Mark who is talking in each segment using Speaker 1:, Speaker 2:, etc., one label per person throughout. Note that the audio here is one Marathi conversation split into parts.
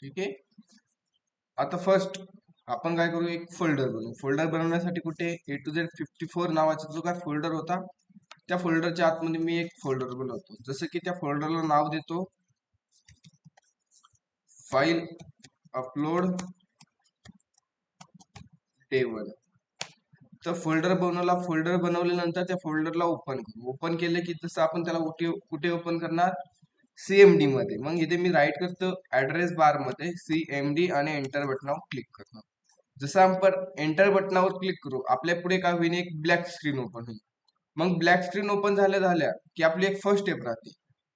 Speaker 1: ठीक आहे. आता फर्स्ट आपण काय करू, एक फोल्डर बनवू. फोल्डर बनवण्यासाठी कुठे A to Z54 नावाचा जो काय फोल्डर होता, त्या फोल्डरच्या आतमध्ये मी एक फोल्डर बनवतो. जसं की त्या फोल्डरला नाव देतो फाईल अपलोड टेबल. तर फोल्डर बनवला. फोल्डर बनवल्यानंतर त्या फोल्डरला ओपन करू. ओपन केलं की जसं आपण त्याला कुठे ओपन करणार, CMD मध्ये. मग इथे मी राईट करतो ऍड्रेस बार मध्ये CMD आणि एंटर बटनावर क्लिक करतो. जसं आपण एंटर बटनावर क्लिक करू, आपल्या पुढे काय होईल, एक ब्लॅक स्क्रीन ओपन होईल. मग ब्लॅक स्क्रीन ओपन झाल्या की आपली एक फर्स्ट स्टेप राहते.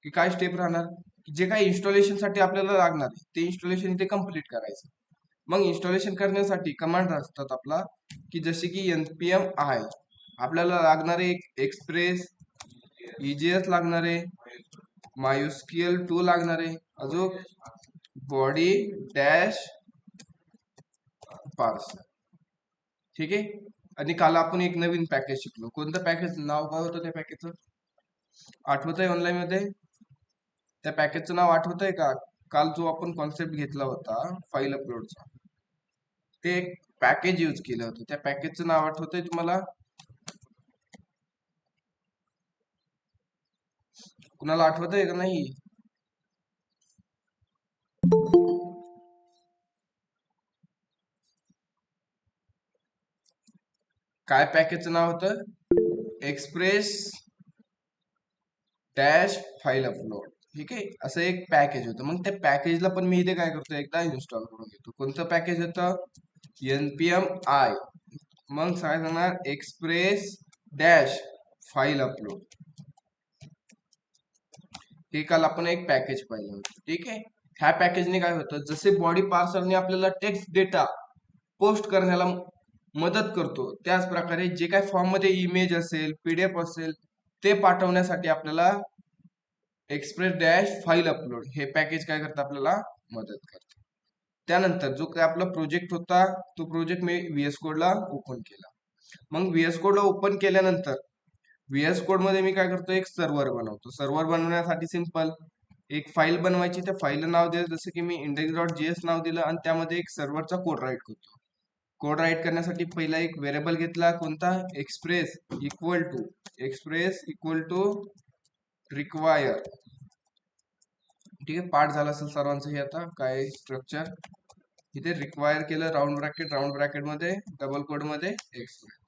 Speaker 1: की काय स्टेप राहणार, की जे काही इन्स्टॉलेशन साठी आपल्याला लागणार आहे ते इन्स्टॉलेशन इथे कम्प्लीट करायचं. मग इन्स्टॉलेशन करण्यासाठी कमांड असतात आपला, की जसे की npm आहे, आपल्याला लागणारे एक एक्सप्रेस, EJS लागणारे, MySQL2 लागणारे, अजून बॉडी डॅश पार्स. ठीक आहे. आणि काल आपण एक नवीन पॅकेज शिकलो. कोणतं पॅकेज, नाव काय होतं त्या पॅकेजचं, आठवत आहे ऑनलाईन मध्ये? त्या पॅकेजचं नाव आठवत आहे का? काल जो आपण कॉन्सेप्ट घेतला होता फाईल अपलोडचा, ते एक पॅकेज यूज केलं होतं. त्या पॅकेजचं नाव आठवतंय तुम्हाला? कुणाला आठवत आहे का नाही? काय पॅकेजचं नाव होतं? Express dash file upload. ठीक आहे, असं एक पॅकेज होतं. मग त्या पॅकेजला पण मी इथे काय करतो, एकदा इन्स्टॉल करून घेतो. कोणतं पॅकेज होतं? npm i. मग काय सांगणार, एक्सप्रेस डॅश फाईल अपलोड. हे काल आपण एक पॅकेज पाहिलं होतं. ठीक आहे. ह्या पॅकेजने काय होतं, जसे बॉडी पार्सरने आपल्याला टेक्स्ट डेटा पोस्ट करण्याला मदत करतो, त्याच प्रकारे जे काही फॉर्म मध्ये इमेज असेल, PDF असेल, ते पाठवण्यासाठी आपल्याला एक्सप्रेस डॅश फाईल अपलोड हे पॅकेज काय करतं, आपल्याला मदत करतं. त्यानंतर जो काय आपला प्रोजेक्ट होता, तो प्रोजेक्ट मी VS Code ला ओपन केला. मग VS Code ला ओपन केल्यानंतर VS Code मध्ये मी काय करतो, एक सर्व्हर बनवतो. सर्व्हर बनवण्यासाठी सिंपल एक फाईल बनवायची. त्या फाईलला नाव दिलं, जसं की मी index.js नाव दिलं, आणि त्यामध्ये एक सर्व्हरचा कोड राईट करतो. कोड राईट करण्यासाठी पहिला एक व्हेरिएबल घेतला, कोणता, एक्सप्रेस इक्वल टू रिक्वायर. ठीक आहे, पार्ट झाला असेल सर्वांचं. हे आता काय स्ट्रक्चर, इथे रिक्वायर केलं, राऊंड ब्रॅकेट मध्ये डबल कोड मध्ये एक्सप्रेस.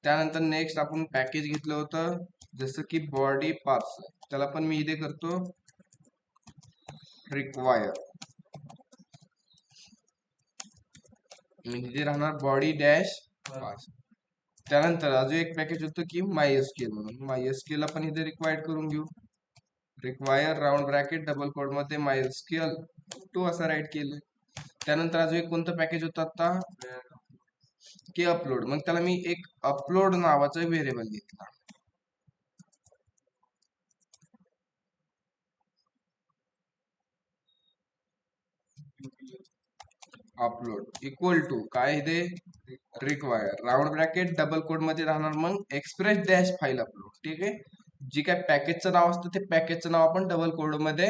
Speaker 1: त्यानंतर नेक्स्ट आपण पॅकेज घेतलं होतं, जसं की बॉडी पार्स, त्याला पण मी इथे करतो रिक्वायर. इथे राहणार बॉडी डॅश पार्स. त्यानंतर अजून एक पॅकेज होतं की MySQL म्हणून. MySQL ला पण इथे रिक्वायर्ड करून घेऊ. Require round bracket double code मध्ये MySQL2 असं राईट केलं. त्यानंतर अजून एक कोणतं पॅकेज होतं आता, की अपलोड. मग त्याला मी एक अपलोड नावाचा व्हेरिएबल घेतला. अपलोड इक्वल टू काय, इथे require round bracket double code मध्ये राहणार मग एक्सप्रेस डॅश फाईल अपलोड. ठीक आहे. जी काय पॅकेजचं नाव असतं, ते पॅकेजचं नाव आपण डबल कोड मध्ये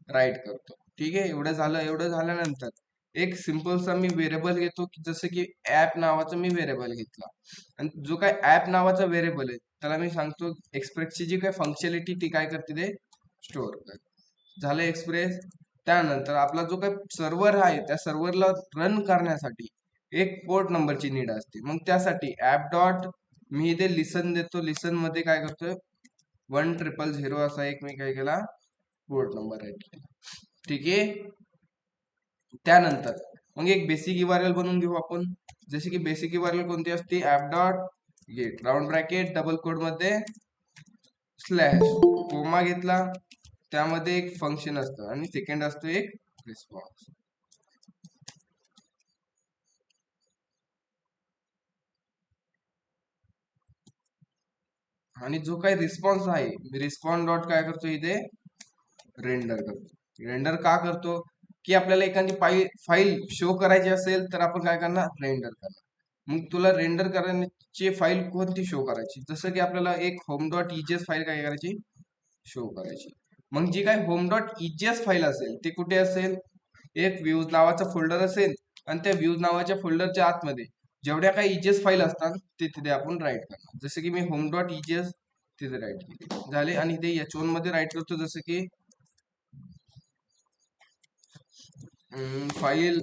Speaker 1: राईट करतो. ठीक आहे. एवढं झालं. एवढं झाल्यानंतर एक सिंपलसा मी व्हेरिएबल घेतो, की जसं की ऍप नावाचा मी व्हेरिएबल घेतला. आणि जो काय ऍप नावाचा व्हेरिएबल आहे, त्याला मी सांगतो एक्सप्रेसची जी काय फंक्शनॅलिटी ती काय करते, ते स्टोअर कर. झालं एक्सप्रेस. त्यानंतर आपला जो काही सर्व्हर आहे, त्या सर्व्हरला रन करण्यासाठी एक पोर्ट नंबरची नीड असते. मग त्यासाठी ऍप डॉट मी इथे लिसन देतो. लिसन मध्ये काय करतोय, 1000 असा एक मी काय केला, पोर्ट नंबर राईट केला. ठीक आहे. त्यानंतर मग एक बेसिक URL बनवून घेऊ आपण. जसे की बेसिक URL कोणती असते, app dot gate round bracket double code मध्ये स्लॅश कोमा घेतला, त्यामध्ये एक फंक्शन असतं आणि सेकंड असतो एक रिस्पॉन्स. आणि जो काही रिस्पॉन्स आहे, मी रिस्पॉन्स डॉट काय करतो, इथे रेंडर करतो. रेंडर का करतो, की आपल्याला एखादी फाईल शो करायची असेल तर आपण काय करणार, रेंडर करणार. मग तुला रेंडर करण्याची फाईल कोणती शो करायची, जसं की आपल्याला एक होम डॉट EJS फाईल काय करायची, शो करायची. मग जी काय होम डॉट EJS फाईल असेल ते कुठे असेल, एक व्ह्यूज नावाचा फोल्डर असेल आणि त्या व्ह्यूज नावाच्या फोल्डरच्या आतमध्ये जेवढ्या काही इजेस फाईल असतात ते तिथे आपण राईट करणार. जसं की मी होम डॉट इजेस तिथे राईट केले झाले आणि ते H1 मध्ये राईट करतो जसं की फाईल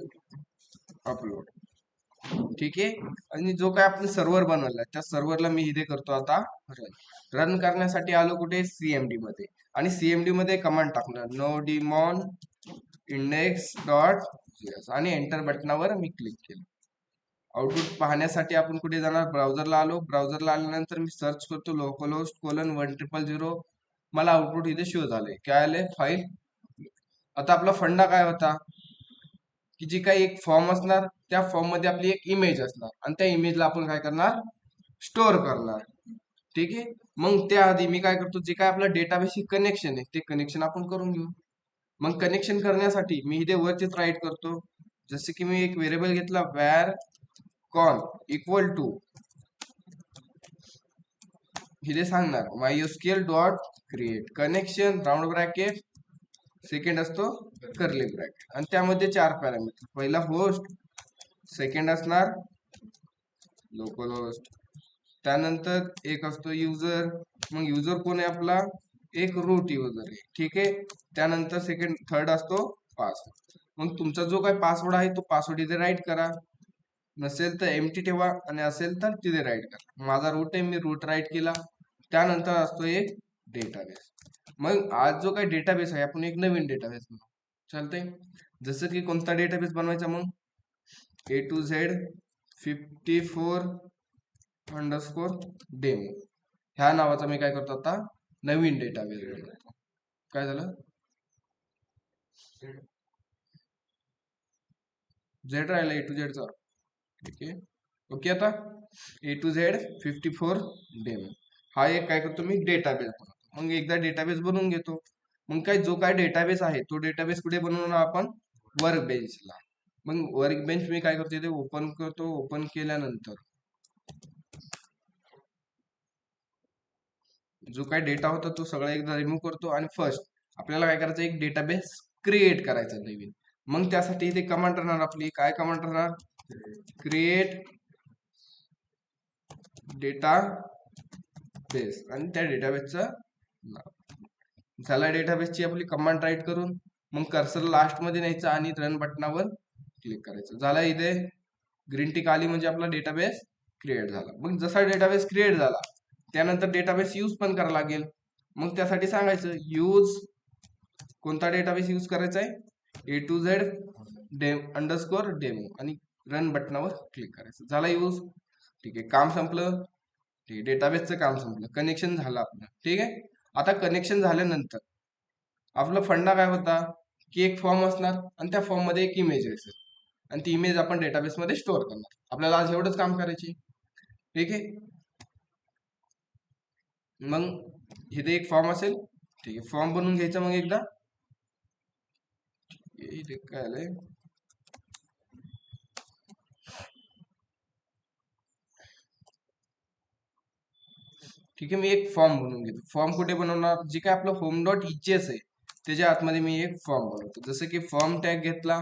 Speaker 1: अपलोड. ठीक आहे. आणि जो काय आपण सर्व्हर बनवला त्या सर्व्हरला मी इथे करतो आता रन करण्यासाठी आलो कुठे सीएमडी मध्ये आणि सीएमडी मध्ये कमांड टाकणार नो डिमॉन इंडेक्स डॉट आणि एंटर बटनावर मी क्लिक केलं. आउटपुट पाहण्यासाठी आपण कुठे जाणार ब्राउझरला आलो. ब्राउझरला आल्यानंतर मी सर्च करतो localhost:1000. मला आउटपुट इथे शो झाले. काय आले फाईल. आता आपला फंडा काय होता की जी काही एक फॉर्म असणार त्या फॉर्म मध्ये आपली एक इमेज असणार आणि त्या इमेजला आपण काय करणार स्टोअर करणार. ठीक आहे. मग त्याआधी मी काय करतो जे काय आपला डेटाबेस कनेक्शन आहे ते कनेक्शन आपण करून घेऊ. मग कनेक्शन करण्यासाठी मी इथे वरतीच राईट करतो जसे की मी एक व्हेरिएबल घेतला वॅर कॉन इक्वल टू इथे सांगणार MySQL dot create connection round bracket second असतो कर्ली ब्रॅकेट आणि त्यामध्ये 4 पॅरामीटर. पहिला होस्ट, सेकंड असणार लोकल होस्ट, त्यानंतर एक असतो युजर. मग युजर कोण आहे आपला एक रूट युजर आहे. ठीक आहे. त्यानंतर थर्ड असतो पासवर्ड. मग तुमचा जो काही पासवर्ड आहे तो पासवर्ड इथे राईट करा. नसेल तर एम्प्टी ठेवा आणि असेल तर तिथे राईट करा. माझा रूट आहे मी रूट राईट केला. त्यानंतर असतो एक डेटाबेस. मग आज जो काही डेटाबेस आहे आपण एक नवीन डेटाबेस बनवू. चालतंय. जसं की कोणता डेटाबेस बनवायचा मग A2Z 54_demo ह्या नावाचा मी काय करतो आता नवीन डेटाबेस बनवतो. काय झालं Z राहिला A2Z चा. ठीक आहे. ओके. आता A2Z 54_demo हा एक काय करतो मी डेटाबेस बनवतो. मग एकदा डेटाबेस बनवून घेतो. मग काय जो काय डेटाबेस आहे तो डेटाबेस कुठे बनवणार आपण वर्क बेंचला. मग वर्क बेंच मी काय करतो इथे ओपन करतो. ओपन केल्यानंतर जो काय डेटा होता तो सगळा एकदा रिमूव्ह करतो आणि फर्स्ट आपल्याला काय करायचं एक डेटाबेस क्रिएट करायचा नवीन. मग त्यासाठी इथे कमांड राहणार आपली काय कमांड राहणार क्रिएट डेटा बेस आणि त्या डेटाबेसचं नाव. झाला डेटाबेसची आपली कमांड राईट करून. मग कर्सर लास्ट मध्ये न्यायचा आणि रन बटनावर क्लिक करायचं. झाला इथे ग्रीन टिक आली म्हणजे आपला डेटाबेस क्रिएट झाला. मग जसा डेटाबेस क्रिएट झाला त्यानंतर डेटाबेस यूज पण करायला लागेल. मग त्यासाठी सांगायचं यूज कोणता डेटाबेस यूज करायचा आहे A2Z _demo आणि रन बटनावर क्लिक करायचं. झाला यूज. ठीक आहे. काम संपलं. ठीक आहे. डेटाबेसचं काम संपलं. कनेक्शन झालं आपलं. ठीक आहे. आता कनेक्शन झाल्यानंतर आपला फंडा काय होता की एक फॉर्म असणार आणि त्या फॉर्म मध्ये एक इमेज असेल आणि ती इमेज आपण डेटाबेस मध्ये स्टोअर करणार. आपल्याला आज एवढंच काम करायची. ठीक आहे. मग इथे एक फॉर्म असेल. ठीक आहे. फॉर्म बनवून घ्यायचा मग एकदा. इथे काय आलंय ठीक आहे. मी एक फॉर्म बनवून घेतो. फॉर्म कुठे बनवणार जे काय आपलं होम डॉट इचेस आहे त्याच्या आतमध्ये मी एक फॉर्म बनवतो. जसं की फॉर्म टॅग घेतला.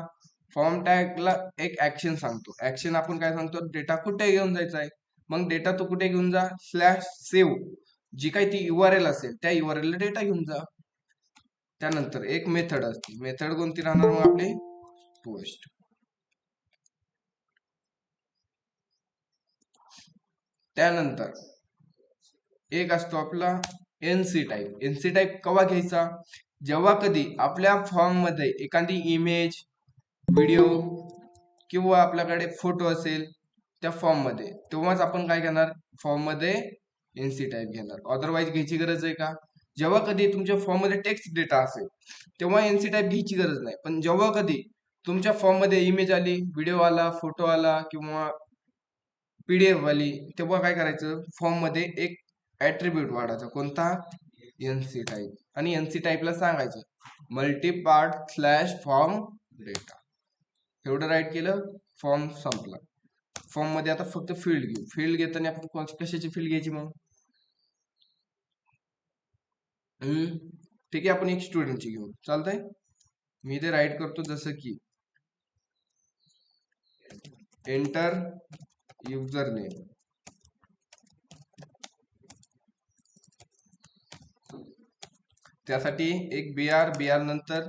Speaker 1: फॉर्म टॅगला एक ऍक्शन सांगतो. ऍक्शन आपण काय सांगतो डेटा कुठे घेऊन जायचा आहे. मग डेटा तो कुठे घेऊन जा /save जी काही ती URL असेल त्या URL ला डेटा घेऊन जा. त्यानंतर एक मेथड असते. मेथड कोणती राहणार मग आपली पोस्ट. त्यानंतर एक असतो आपला NC टाईप. NC टाईप केव्हा घ्यायचा जेव्हा कधी आपल्या फॉर्म मध्ये एखादी इमेज व्हिडिओ किंवा आपल्याकडे फोटो असेल त्या फॉर्म मध्ये तेव्हाच आपण काय घेणार फॉर्म मध्ये NC टाईप घेणार. अदरवाईज घ्यायची गरज आहे का जेव्हा कधी तुमच्या फॉर्म मध्ये टेक्स्ट डेटा असेल तेव्हा NC टाईप घ्यायची गरज नाही. पण जेव्हा कधी तुमच्या फॉर्म मध्ये इमेज आली व्हिडिओ आला फोटो आला किंवा PDF वाली तेव्हा काय करायचं फॉर्म मध्ये एक ऍट्रिब्यूट वाढायचा कोणता NC टाईप. आणि NC टाईपला सांगायचं मल्टी पार्ट /फॉर्म डेटा. एवढं राईट केलं फॉर्म संपला. फॉर्म मध्ये आता फक्त फील्ड घेऊ. फील्ड घेताना आपण कशाची फील्ड घ्यायची मग ठीक आहे आपण एक स्टुडंटची घेऊ. चालतंय. मी इथे राईट करतो जसं की एंटर युजर नेम, त्यासाठी एक बीआर नंतर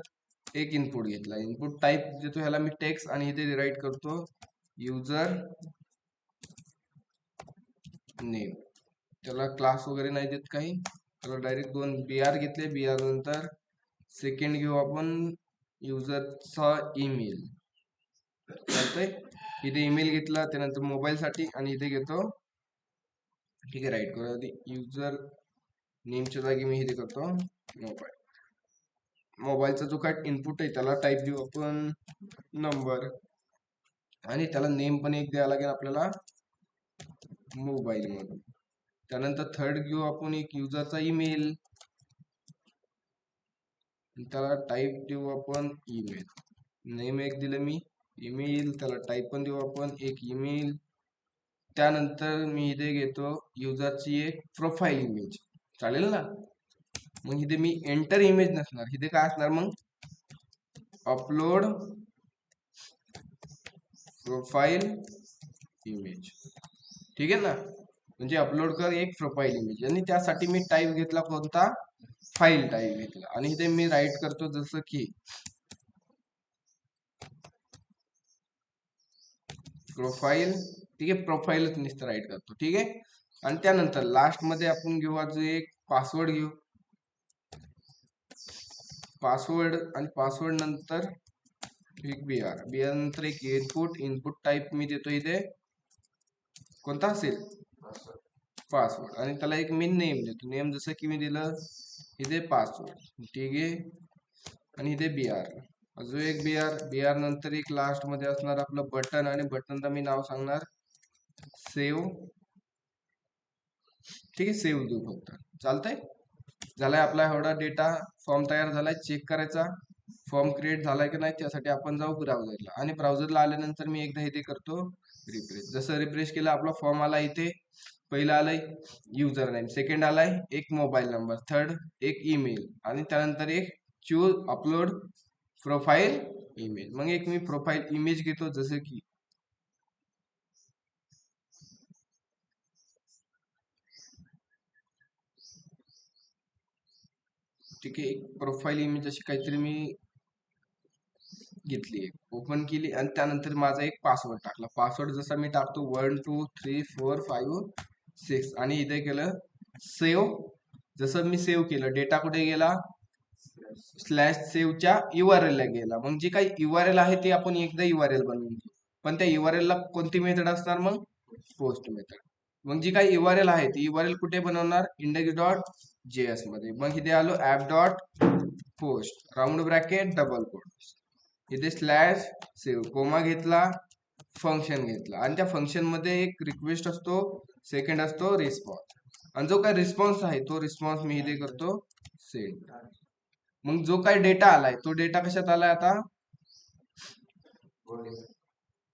Speaker 1: एक इनपुट घेतला, इनपुट टाईप देतो ह्याला मी टेक्स्ट आणि इथे राईट करतो युजर नेम. त्याला क्लास वगैरे नाही देत काही, त्याला डायरेक्ट दोन बीआर घेतले, बीआर नंतर सेकंड घेऊ आपण युजरचा ईमेल. चालतंय, इथे ईमेल घेतला, त्यानंतर मोबाईल साठी आणि इथे घेतो, ठीक आहे राईट करू आधी युजर नेमच्या जागी मी इथे करतो मोबाईल. मोबाईलचा जो काय इनपुट आहे त्याला टाईप देऊ आपण नंबर, आणि त्याला नेम पण एक द्यायला लागेल आपल्याला मोबाईल मधून. त्यानंतर थर्ड घेऊ आपण एक युजरचा ईमेल, त्याला टाईप देऊ आपण ईमेल. नेम एक दिलं मी ईमेल, त्याला टाईप पण देऊ आपण एक ईमेल. त्यानंतर मी इथे घेतो युजरची एक प्रोफाईल इमेज, चालेल ना. मग इथे मी एंटर इमेज नसणार, इथे काय असणार मग अपलोड प्रोफाईल इमेज, ठीक आहे ना. म्हणजे अपलोड कर एक प्रोफाईल इमेज, आणि त्यासाठी मी टाईप घेतला कोणता, फाईल टाईप घेतला, आणि इथे मी राईट करतो जसं की प्रोफाईल, ठीक आहे, प्रोफाईलच नुसतं राईट करतो, ठीक आहे. आणि त्यानंतर लास्ट मध्ये आपण घेऊ आज एक पासवर्ड घेऊ, पासवर्ड, आणि पासवर्ड नंतर एक बीआर, बीआर नंतर एक इनपुट, इनपुट टाईप मी देतो इथे कोणता असेल पासवर्ड, आणि त्याला एक मी नेम देतो, नेम जसं की मी दिलं इथे पासवर्ड, ठीक आहे. आणि इथे बीआर, अजून एक बीआर, बीआर नंतर एक लास्ट मध्ये असणार आपलं बटन, आणि बटनला मी नाव सांगणार सेव्ह, ठीक आहे, सेव्ह देऊ फक्त, चालतंय. झालाय आपला एवढा डेटा फॉर्म तयार झालाय. चेक करायचा फॉर्म क्रिएट झालाय की नाही, त्यासाठी आपण जाऊ ब्राउझरला, आणि ब्राउझरला आल्यानंतर मी एकदा इथे करतो रिफ्रेश. जसं रिफ्रेश केलं आपला फॉर्म आला, इथे पहिला आलाय युजर नेम, सेकंड आलाय एक मोबाईल नंबर, थर्ड एक ईमेल, आणि त्यानंतर एक चूज अपलोड प्रोफाईल इमेज. मग एक मी प्रोफाईल इमेज घेतो, जसं की ठीक आहे, एक प्रोफाईल इमेज अशी काहीतरी मी घेतली, ओपन केली, आणि त्यानंतर माझा एक पासवर्ड टाकला. पासवर्ड जसा मी टाकतो 1 2 3 4 5 6, आणि इथे केलं सेव्ह. जसं मी सेव्ह केलं, डेटा कुठे गेला, स्लॅश सेव्हच्या URL ला गेला. मग जे काही URL आहे ते आपण एकदा URL बनवून घेऊ, पण त्या URL ला कोणती मेथड असणार मग, पोस्ट मेथड. मग जी काही URL आहे ती URL कुठे बनवणार, index.js मध्ये. मग इथे आलो app dot post round bracket double code, इथे स्लॅश सेव्ह कोमा घेतला, फंक्शन घेतला, आणि त्या फंक्शन मध्ये एक रिक्वेस्ट असतो, सेकंड असतो रिस्पॉन्स, आणि जो काही रिस्पॉन्स आहे तो रिस्पॉन्स मी इथे करतो सेंड. मग जो काही डेटा आलाय तो डेटा कशात आलाय आता,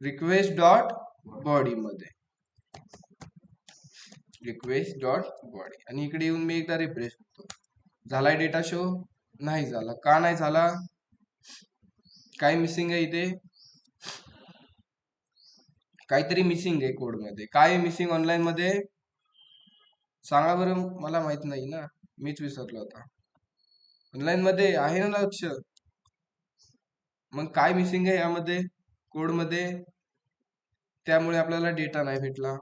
Speaker 1: रिक्वेस्ट डॉट बॉडी मध्ये, रिक्वेस्ट डॉट बॉडी, आणि इकडे येऊन मी एकदा रिफ्रेश करतो. झालाय डेटा शो, नाही झाला, का नाही झाला, काय मिसिंग आहे इथे, काहीतरी मिसिंग आहे कोड मध्ये. काय मिसिंग ऑनलाईन मध्ये सांगा बरं, मला माहित नाही ना, मीच विसरलो आता. ऑनलाईन मध्ये आहे ना लक्ष, मग काय मिसिंग आहे यामध्ये कोड मध्ये, त्यामुळे आपल्याला डेटा नाही भेटला.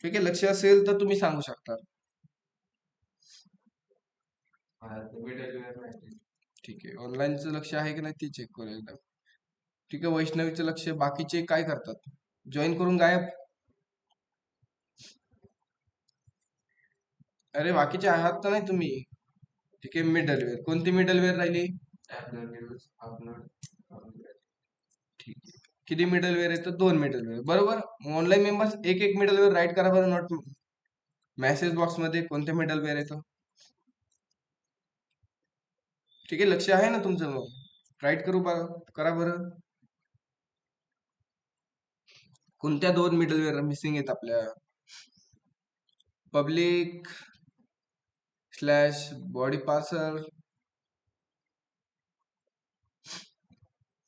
Speaker 1: ठीक आहे, लक्ष असेल तर तुम्ही सांगू शकता. ठीक आहे, ऑनलाईनचं लक्ष आहे की नाही ते चेक करू एकदा. ठीक आहे, वैष्णवीचं लक्ष, बाकीचे काय करतात, जॉईन करून गायब. अरे बाकीचे आहात तर नाही तुम्ही. ठीक आहे, मिडलवेअर, कोणती मिडलवेअर राहिली, ठीक आहे. किती मिडलवेअर येतं, 2 मिडलवेअर, बरोबर. ऑनलाईन मेंबर्स एक एक मिडलवेअर राईट करा बरं नोट मेसेज बॉक्स मध्ये, कोणते मिडलवेअर येतं. ठीक आहे, लक्ष आहे ना तुमचं, मग राईट करू बरं, करा बरं. कोणत्या 2 मिडलवेअर मिसिंग आहेत आपल्या, public slash body parser,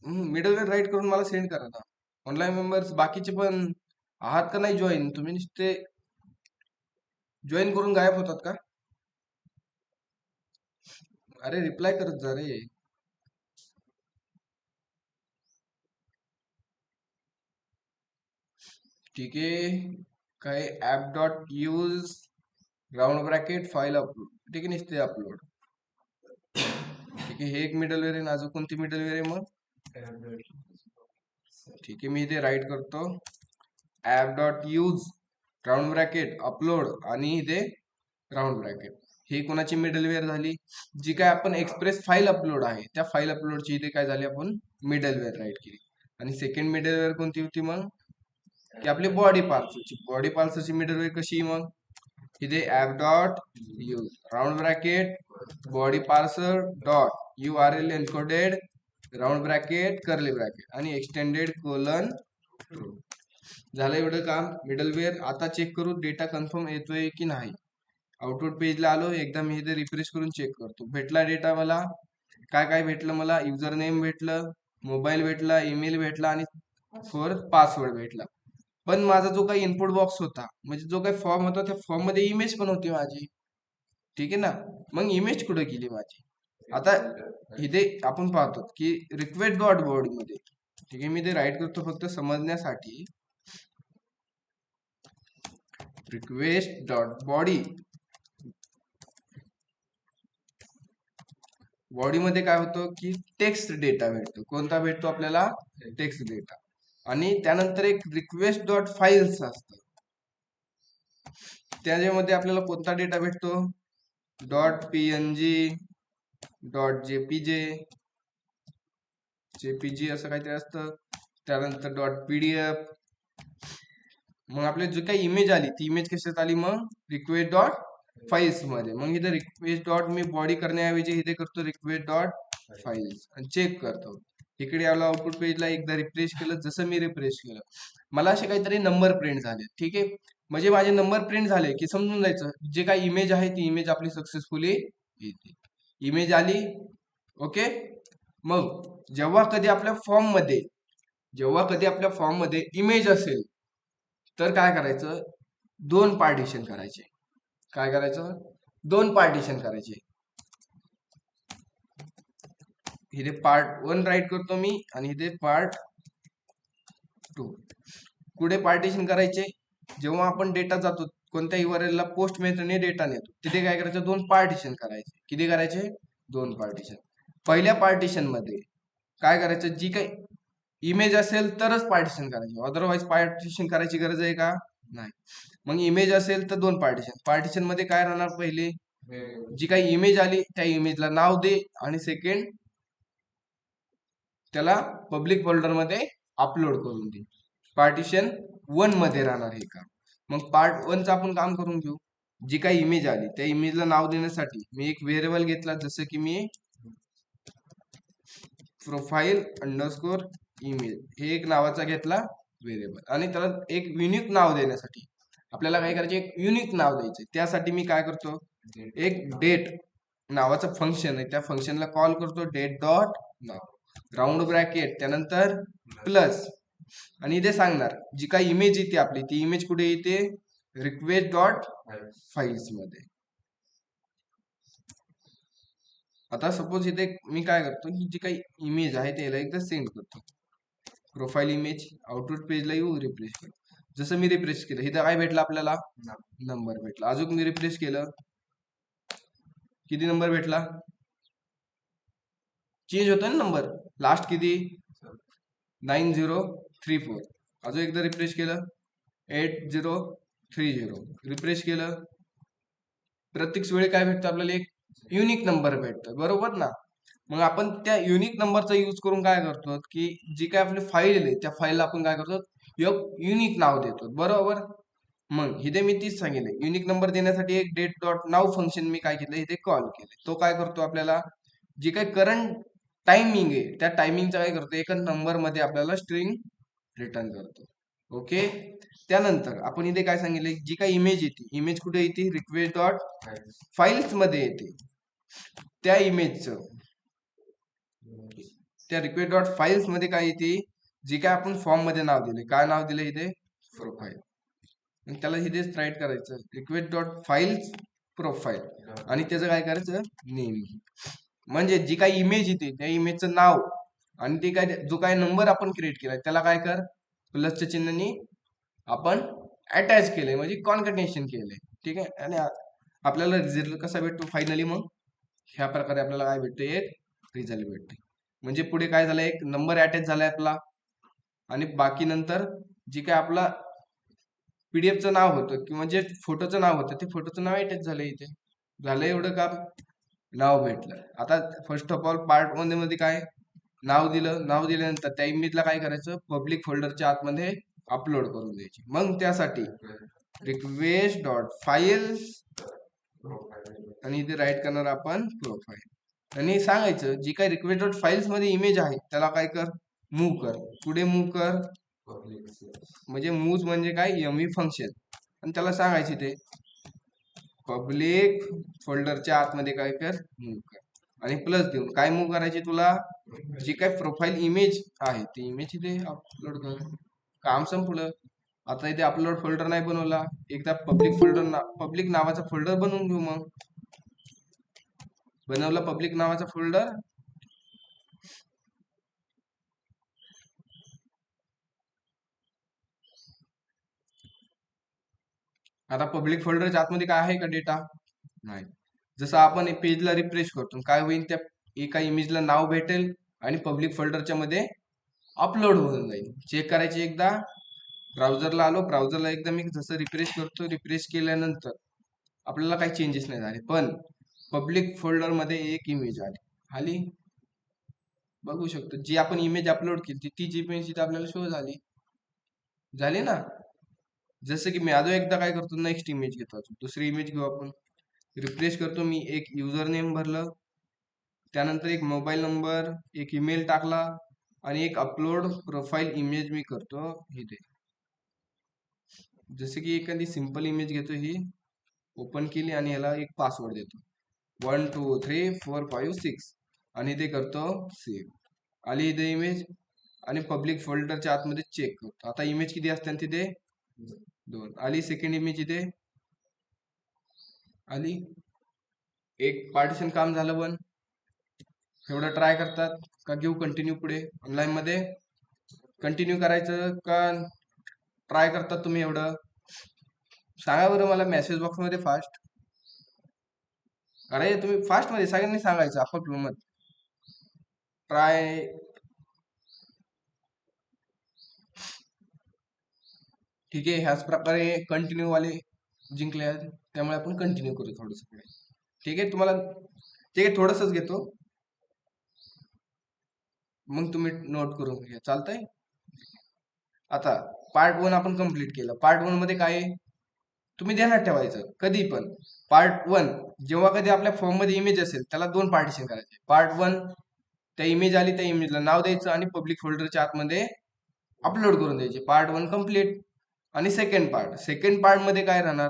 Speaker 1: middleware write करून मला सेंड करा ना. ऑनलाईन मेंबर्स बाकीचे पण आहात का नाही जॉईन? तुम्ही नुसते जॉईन करून गायब होतात का? अरे रिप्लाय करत जा रे. ठीक आहे. काय app dot use round bracket file upload. ठीक आहे, नुसते अपलोड. ठीक आहे, हे एक मिडलवेअर आहे. अजून कोणती मिडलवेअर आहे मग? ठीक आहे, मी इथे राईट करतो app dot use round bracket upload आणि इथे राऊंड ब्रॅकेट. ही कोणाची मिडलवेअर झाली? जी काय आपण एक्सप्रेस फाईल अपलोड आहे त्या फाईल अपलोडची इथे काय झाली, आपण मिडलवेअर राईट केली. आणि सेकंड मिडलवेअर कोणती होती मग? की आपली बॉडी पार्सलची मिडलवेअर कशी मग? इथे app dot use round bracket body parser dot URL encoded round bracket curly bracket आणि एक्सटेंडेड कोलन ट्रू. झालं एवढं काम मिडलवेअर. आता चेक करू डेटा कन्फर्म येतोय की नाही. आउटपुट पेजला आलो, एकदा मी इथे रिफ्रेश करून चेक करतो. भेटला डेटा मला. काय काय भेटलं मला? युजर नेम भेटलं, मोबाईल भेटला, ईमेल भेटला आणि पासवर्ड भेटला. पण माझा जो काही इनपुट बॉक्स होता, म्हणजे जो काही फॉर्म होता, त्या फॉर्म मध्ये इमेज पण होती माझी. ठीक आहे ना? मग इमेज कुठे गेली माझी? आता इथे आपण पाहतो की रिक्वेस्ट डॉट बॉडी मध्ये. ठीक आहे, मी ते राईट करतो फक्त समजण्यासाठी. रिक्वेस्ट डॉट बॉडी बॉडी मध्ये काय होतं की टेक्स्ट डेटा भेटतो. कोणता भेटतो आपल्याला? Text data. आणि त्यानंतर एक रिक्वेस्ट डॉट फाईल्स असतं, त्याच्यामध्ये आपल्याला कोणता डेटा भेटतो? .png .jpg असं काहीतरी असतं. त्यानंतर .pdf. मग आपले जी काही इमेज आली ती इमेज कशात आली मग? रिक्वेस्ट डॉट फाईल्स मध्ये. मग इथे रिक्वेस्ट डॉट मी बॉडी करण्याऐवजी इथे करतो रिक्वेस्ट डॉट फाईल्स आणि चेक करतो. इकडे आलो आउटपुट पेजला, एकदा रिफ्रेश केलं. जसं मी रिफ्रेश केलं मला असे काहीतरी नंबर प्रिंट झाले. ठीक आहे, म्हणजे माझे नंबर प्रिंट झाले की समजून जायचं जे काही इमेज आहे ती इमेज आपली सक्सेसफुली येते. इमेज आली. ओके. मग जेव्हा कधी आपल्या फॉर्म मध्ये इमेज असेल तर काय करायचं? 2 पार्टिशन करायचे. काय करायचं? 2 पार्टिशन करायचे. इथे पार्ट 1 राईट करतो मी आणि इथे पार्ट 2. पुढे पार्टिशन करायचे. जेव्हा आपण डेटा जातो कोणत्या URL ला पोस्ट मेथडने डेटा नेतो, तिथे काय करायचं? 2 पार्टिशन करायचे. किती करायचे? 2 पार्टिशन. पहिल्या पार्टिशन मध्ये काय करायचं? जी काही इमेज असेल तरच पार्टिशन करायचे, अदरवाईज पार्टिशन करायची गरज आहे का? नाही. मग इमेज असेल तर 2 पार्टिशन. पार्टिशन मध्ये काय राहणार? पहिले जी काही इमेज आली त्या इमेजला नाव दे आणि सेकंड त्याला पब्लिक फोल्डर मध्ये अपलोड करून दे. पार्टिशन 1 मध्ये राहणार हे काम. मग पार्ट 1 चं आपण काम करून घेऊ. जी काही इमेज आली त्या इमेजला नाव देण्यासाठी मी एक व्हेरिएबल घेतला, जसं की मी प्रोफाईल अंडरस्कोर इमेज हे एक नावाचा घेतला व्हेरिएबल. आणि त्याला एक युनिक नाव देण्यासाठी आपल्याला काय करायचे? एक युनिक नाव द्यायचे. त्यासाठी मी काय करतो? एक डेट नावाचं फंक्शन आहे, त्या फंक्शनला कॉल करतो डेट डॉट नाव राऊंड ब्रॅकेट त्यानंतर प्लस. आणि इथे सांगणार जी काही इमेज येते आपली ती इमेज कुठे येते? रिक्वेस्ट डॉट फाईल्स मध्ये. आता सपोज इथे मी काय करतो की जी काही इमेज आहे त्याला एकदा सेंड करतो. Profile image. आउटपुट पेजला येऊ, रिफ्रेश करू. जसं मी रिफ्रेश केलं इथं काय भेटलं आपल्याला? नंबर भेटला. अजून मी रिफ्रेश केलं, किती नंबर भेटला? चेंज होतो ना नंबर. लास्ट किती? 9034. अजून एकदा रिफ्रेश केलं 8030. रिफ्रेश केलं. प्रत्येक वेळी काय भेटतं आपल्याला? एक युनिक नंबर भेटतो, बरोबर ना? मग आपण त्या युनिक नंबरचा यूज करून काय करतो की जी काय आपली फाईल आहे त्या फाईलला आपण काय करतो? युनिक नाव देतो, बरोबर? मग इथे मी तीच सांगितले युनिक नंबर देण्यासाठी एक डेट डॉट नाव फंक्शन मी काय केलं इथे कॉल केले. तो काय करतो? आपल्याला जी काही करंट टायमिंग आहे त्या टायमिंगचा काय करतो? एका नंबर मध्ये आपल्याला स्ट्रिंग रिटर्न करतो. ओके. त्यानंतर आपण इथे काय सांगितले? जी काही इमेज येते, इमेज कुठे येते? रिक्वेस्ट डॉट फाईल्स मध्ये येते. त्या इमेजचं त्या रिक्वेस्ट डॉट फाईल्स मध्ये काय येते? जी काय आपण फॉर्म मध्ये नाव दिले, काय नाव दिले इथे, प्रोफाईल. आणि त्याला इथेच राईट करायचं रिक्वेस्ट डॉट फाईल्स प्रोफाईल आणि त्याचं काय करायचं नेम. म्हणजे जी काही इमेज येते त्या इमेजचं नाव आणि ते काय जो काय नंबर आपण क्रिएट केलाय त्याला काय कर प्लसच्या चिन्हाने आपण अटॅच केलंय म्हणजे कॉन्कॅटिनेशन केलंय. ठीक आहे. आणि आपल्याला रिझल्ट कसा भेटतो फायनली, मग ह्या प्रकारे आपल्याला काय भेटतं, एक रिझल्ट भेटते. म्हणजे पुढे काय झालं, एक नंबर अटॅच झालाय आपला आणि बाकी नंतर जी काय आपला पीडीएफचं नाव होतं किंवा जे फोटोचं नाव होतं ते फोटोचं नाव अटॅच झालं इथे. झालं एवढं काम, नाव भेटलं. आता first of all part one मध्ये काय नाव दिलं, नाव दिल्यानंतर त्या इमेजला काय करायचं, पब्लिक फोल्डरच्या आतमध्ये अपलोड करून द्यायची. मग त्यासाठी रिक्वेस्ट डॉट फाईल्स आणि इथे राईट करणार आपण प्रोफाईल आणि सांगायचं जी काही रिक्वेस्ट डॉट फाईल्स मध्ये इमेज आहे त्याला काय कर, मूव्ह कर. पुढे मूव्ह कर म्हणजे मूव्ह म्हणजे काय, एमव्ही फंक्शन. आणि त्याला सांगायचे ते पब्लिक फोल्डरच्या आतमध्ये काय कर, मूव्ह कर आणि प्लस देऊन काय मूव्ह करायची, तुला जी काय प्रोफाईल इमेज आहे ती इमेज इथे अपलोड कर. काम संपलं. आता इथे अपलोड फोल्डर नाही बनवला, एकदा पब्लिक फोल्डर पब्लिक नावाचा फोल्डर बनवून घेऊ. मग बनवला पब्लिक नावाचा फोल्डर. आता पब्लिक फोल्डरच्या आतमध्ये काय आहे का डेटा, नाही. जसं आपण पेजला रिफ्रेश करतो काय होईल, त्या एका इमेजला नाव भेटेल आणि पब्लिक फोल्डरच्या मध्ये अपलोड होऊन जाईल. चेक करायची एकदा, ब्राउझरला आलो, ब्राउझरला एकदा मी जसं रिफ्रेश करतो, रिफ्रेश केल्यानंतर आपल्याला काही चेंजेस नाही झाले, पण पब्लिक फोल्डर मध्ये एक इमेज आली बघू शकतो. जी आपण इमेज अपलोड केली तीच इमेज इथे आपल्याला शो झाली ना. जसं की मी अजून एकदा काय करतो, नेक्स्ट इमेज घेतो, दुसरी इमेज घेऊ आपण. रिफ्रेश करतो मी, एक युजर नेम भरलं, त्यानंतर एक मोबाईल नंबर, एक ईमेल टाकला आणि एक अपलोड प्रोफाईल इमेज मी करतो इथे. जसे की एखादी सिंपल इमेज घेतो, ही ओपन केली आणि याला एक पासवर्ड देतो 1 2 3 4 5 6 आणि ते करतो सेव्ह. आली इथे इमेज आणि पब्लिक फोल्डरच्या आतमध्ये चेक करतो. आता इमेज किती असते तिथे, 2 आली. सेकंड इमेज इथे आली, एक पार्टिशन काम झालं. पण एवढं ट्राय करतात का, घेऊ कंटिन्यू पुढे ऑनलाईन मध्ये, कंटिन्यू करायचं का ट्राय करतात तुम्ही, एवढं सांगा बरं मला मेसेज बॉक्स मध्ये फास्ट. अरे तुम्ही फास्ट मध्ये सगळ्यांनी सांगायचं आपण मत ट्राय. ठीक आहे, ह्याच प्रकारे कंटिन्यू वाले जिंकले आहेत, त्यामुळे आपण कंटिन्यू करू थोडस पुढे. ठीक आहे तुम्हाला, ठीक आहे थोडंसच घेतो, मग तुम्ही नोट करून घ्या, चालतंय. आता पार्ट वन आपण कंप्लीट केलं. पार्ट वन मध्ये काय आहे तुम्ही ध्यानात ठेवायचं, कधी पण पार्ट वन जेव्हा कधी आपल्या फॉर्म मध्ये इमेज असेल त्याला दोन पार्टिशन करायचे. पार्ट वन त्या इमेज आली, त्या इमेजला नाव द्यायचं आणि पब्लिक फोल्डरच्या आतमध्ये अपलोड करून द्यायचे. Part one complete. आणि सेकंड पार्ट मध्ये काय राहणार,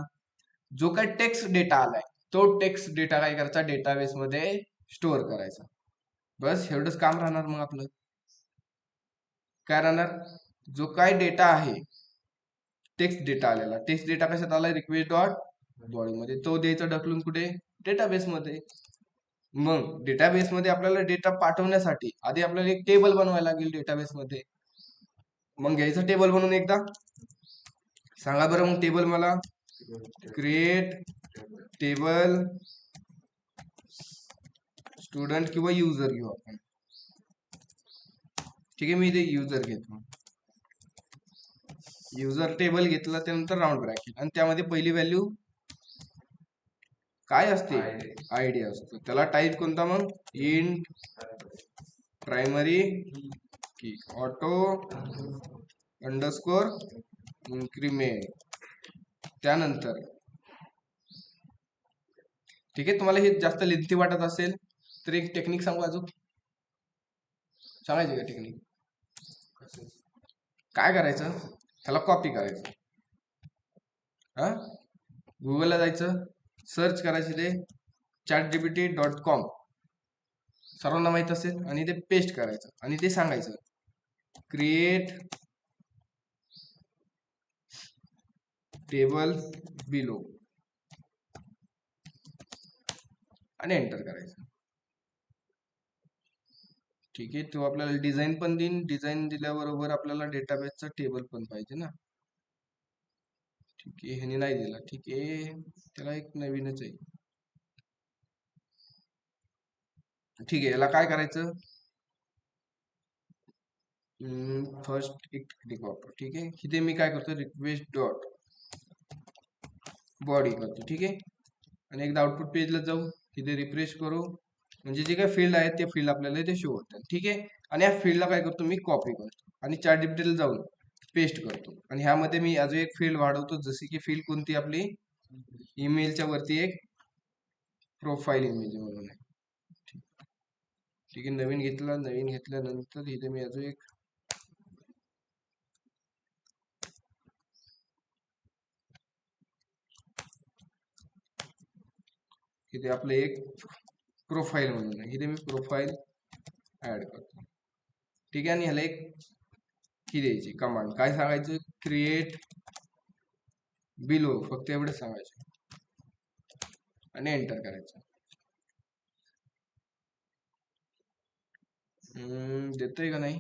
Speaker 1: जो काय टेक्स्ट डेटा आलाय तो टेक्स्ट डेटा काय करायचा, डेटाबेस मध्ये स्टोअर करायचा. बस एवढंच काम राहणार. मग आपलं काय राहणार, जो काय डेटा आहे टेक्स्ट डेटा आलेला, टेक्स्ट डेटा कशात आलाय, रिक्वेस्ट डॉट बॉडी मध्ये, तो द्यायचा ढकलून कुठे, डेटाबेस मध्ये. मग डेटाबेस मध्ये आपल्याला डेटा पाठवण्यासाठी आधी आपल्याला एक टेबल बनवायला लागेल डेटाबेस मध्ये. मग घ्यायचं टेबल बनवून, एकदा सांगा बरं मग टेबल मला, क्रिएट टेबल स्टुडंट किंवा युजर घेऊ आपण. ठीक आहे, मी इथे युजर घेतो. युजर टेबल घेतला, त्यानंतर राऊंड ब्रॅकेट आणि त्यामध्ये पहिली व्हॅल्यू काय असते, आयडी असतो. त्याला टाईप कोणता, मग इंट प्रायमरी की ऑटो अंडरस्कोर इन्क्रीमेंट. त्यानंतर ठीक आहे, तुम्हाला हे जास्त लेंथी वाटत असेल तर एक टेक्निक सांगू, अजून सांगायचे का टेक्निक. काय करायचं, ह्याला कॉपी करायचं, हा गुगलला जायचं, सर्च करायचे ते chatgpt.com सर्वांना माहित असेल, आणि ते पेस्ट करायचं आणि ते सांगायचं क्रिएट टेबल बिलो आणि एंटर करायचं. ठीक आहे, तो आपल्याला डिझाईन पण देईन. डिझाईन दिल्याबरोबर आपल्याला डेटाबेसचा टेबल पण पाहिजे ना. ठीक आहे, ह्याने नाही दिला. ठीक आहे, त्याला एक नवीनच आहे. ठीक आहे, याला काय करायचं, फर्स्ट एक टेक्निक वापर. ठीक आहे, इथे मी काय करतो, रिक्वेस्ट डॉट बॉडी करतो. ठीक आहे, आणि एकदा आउटपुट पेजला जाऊ, तिथे रिफ्रेश करू, म्हणजे जे काही फील्ड आहेत ते फील्ड आपल्याला इथे शो होतात. ठीक आहे, आणि या फील्डला काय करतो, मी कॉपी करतो आणि ChatGPT ला जाऊन पेस्ट करतो. आणि ह्यामध्ये मी अजून एक फील्ड वाढवतो, जशी की फील्ड कोणती, आपली ईमेलच्या वरती एक प्रोफाईल इमेज म्हणून आहे. ठीक आहे, नवीन घेतल्यानंतर इथे मी अजून एक इथे आपलं एक प्रोफाईल म्हणून आहे, इथे मी प्रोफाईल ऍड करतो. ठीक आहे, आणि ह्याला एक की द्यायची कमांड, काय सांगायचं, क्रिएट बिलो, फक्त एवढं सांगायचं आणि एंटर करायचं. देतोय का नाही,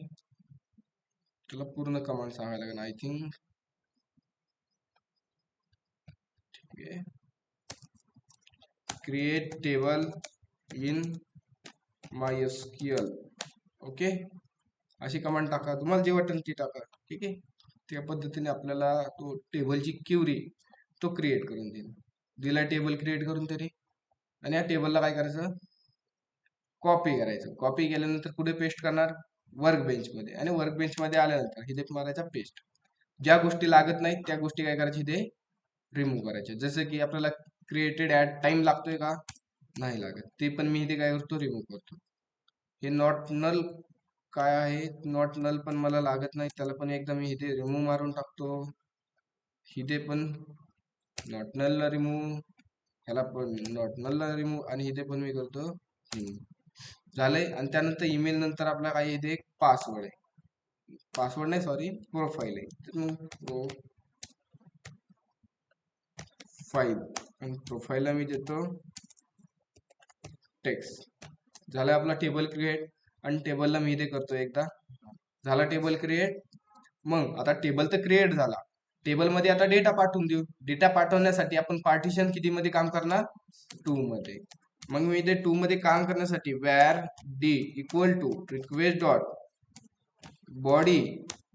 Speaker 1: तुला पूर्ण कमांड सांगायला लागेल आय थिंक. ठीक आहे, create table in MySQL. Okay, अशी कमांड टाका, तुम्हाला जे वाटेल ती टाका. ठीक आहे, त्या पद्धतीने आपल्याला तो टेबलची क्युरी तो क्रिएट करून देईल. दिला टेबल क्रिएट करून तरी, आणि या टेबलला काय करायचं, कॉपी करायचं. कॉपी केल्यानंतर कुठे पेस्ट करणार, वर्क बेंच मध्ये. आणि वर्क बेंच मध्ये आल्यानंतर इथे मारायचा पेस्ट. ज्या गोष्टी लागत नाहीत त्या गोष्टी काय करायच्या, इथे रिमूव्ह करायचे. जसं की आपल्याला क्रिएटेड ऍट टाइम लागतोय का, नाही लागत, ते पण मी इथे काय करतो, रिमूव्ह करतो. हे नॉट नल काय आहे, नॉट नल पण मला लागत नाही, त्याला पण एकदा मी इथे रिमूव्ह मारून टाकतो. इथे पण नॉट नल ला रिमूव्ह, ह्याला पण नॉट नल ला रिमूव्ह, आणि इथे पण मी करतो रिमूव्ह. झालंय. आणि त्यानंतर ईमेल नंतर आपला काय, इथे एक पासवर्ड आहे, पासवर्ड नाही सॉरी, प्रोफाईल आहे. तर मग प्रोफाईल, आणि प्रोफाईलला मी देतो टेक्स्ट. झालं आपला टेबल क्रिएट. आणि टेबलला मी इथे करतो एकदा, झाला टेबल क्रिएट. मग आता टेबल तर क्रिएट झाला, टेबल मध्ये आता डेटा पाठवून देऊ. डेटा पाठवण्यासाठी आपण पार्टिशन किती मध्ये काम करणार, 2 मध्ये. मग मी इथे 2 मध्ये काम करण्यासाठी var d equal to request dot body,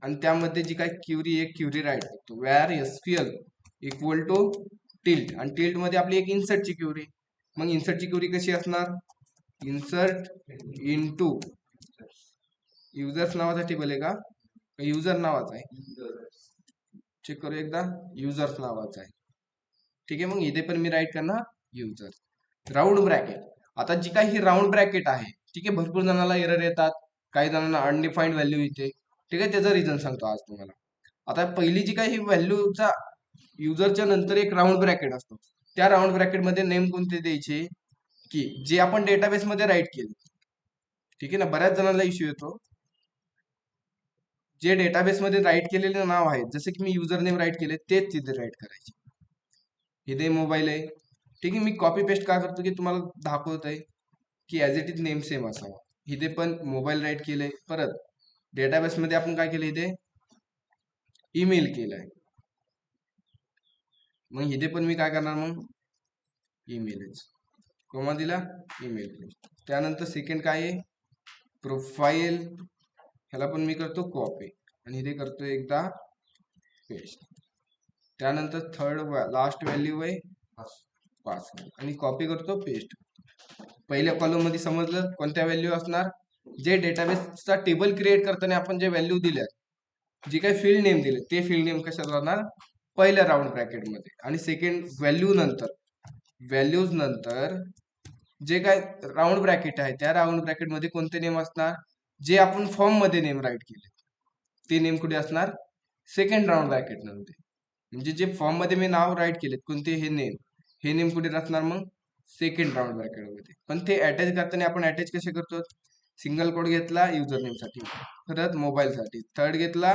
Speaker 1: आणि त्यामध्ये जी काय क्युरी, एक क्युरी राईट करतो, var SQL equal to tilt, आणि टिल्ट मध्ये आपली एक इन्सर्टची क्युरी. मग इन्सर्टची क्युरी कशी असणार, इन्सर्ट इनटू युजर्स नावाचा टेबल आहे का, युजर नावाचा आहे, चेक करू एकदा, युजर्स नावाचा आहे. ठीक आहे, मग इथे पण मी राईट करणार युजर, राऊंड ब्रॅकेट. आता जी काही ही राऊंड ब्रॅकेट आहे, ठीक आहे, भरपूर जणांना एरर येतात, काही जणांना अनडिफाईंड व्हॅल्यू येते. ठीक आहे, त्याचं रिझन सांगतो आज तुम्हाला. आता पहिली जी काही ही व्हॅल्यूचा युजरच्या नंतर एक राऊंड ब्रॅकेट असतो, त्या राऊंड ब्रॅकेट मध्ये नेम कोणते द्यायचे, की जे आपण डेटाबेस मध्ये राईट केले. ठीक आहे ना, बऱ्याच जणांना इश्यू येतो, जे डेटाबेस मध्ये राईट केलेले नाव आहे, जसे की मी युजर नेम राईट केले, तेच तिथे राईट करायचे. इथे मोबाईल आहे. ठीक आहे, मी कॉपी पेस्ट का करतो, की तुम्हाला दाखवत आहे की as it is name same असावा. इथे पण मोबाईल राईट केलंय, परत डेटाबेस मध्ये आपण काय केलं, इथे ईमेल केलाय. मग इथे पण मी काय करणार, मग ईमेलच कोमा दिला, ईमेल. त्यानंतर सेकंड काय आहे, प्रोफाईल, ह्याला पण मी करतो कॉपी, आणि इथे करतो एकदा पेस्ट. त्यानंतर थर्ड लास्ट व्हॅल्यू आहे 5, आणि कॉपी करतो पेस्ट. पहिल्या कॉलम मध्ये समजलं कोणत्या व्हॅल्यू असणार, जे डेटाबेसचा टेबल क्रिएट करताना आपण जे व्हॅल्यू दिल्या, जे काही फील्ड नेम दिले, ते फील्ड नेम कशात राहणार, पहिल्या राऊंड ब्रॅकेट मध्ये. आणि सेकंड व्हॅल्यूज नंतर जे काय राऊंड ब्रॅकेट आहे, त्या राऊंड ब्रॅकेट मध्ये कोणते नेम असणार, जे आपण फॉर्म मध्ये नेम राईट केले, ते नेम कुठे असणार, सेकंड राऊंड ब्रॅकेट मध्ये. म्हणजे जे फॉर्म मध्ये मी नाव राईट केले कोणते, हे नेम कुठे असणार, मग सेकंड राऊंड ब्रॅकेट मध्ये. पण ते अटॅच करताना आपण अटॅच कसे करतो, सिंगल कोड घेतला युजर नेम साठी, परत मोबाईल साठी, थर्ड घेतला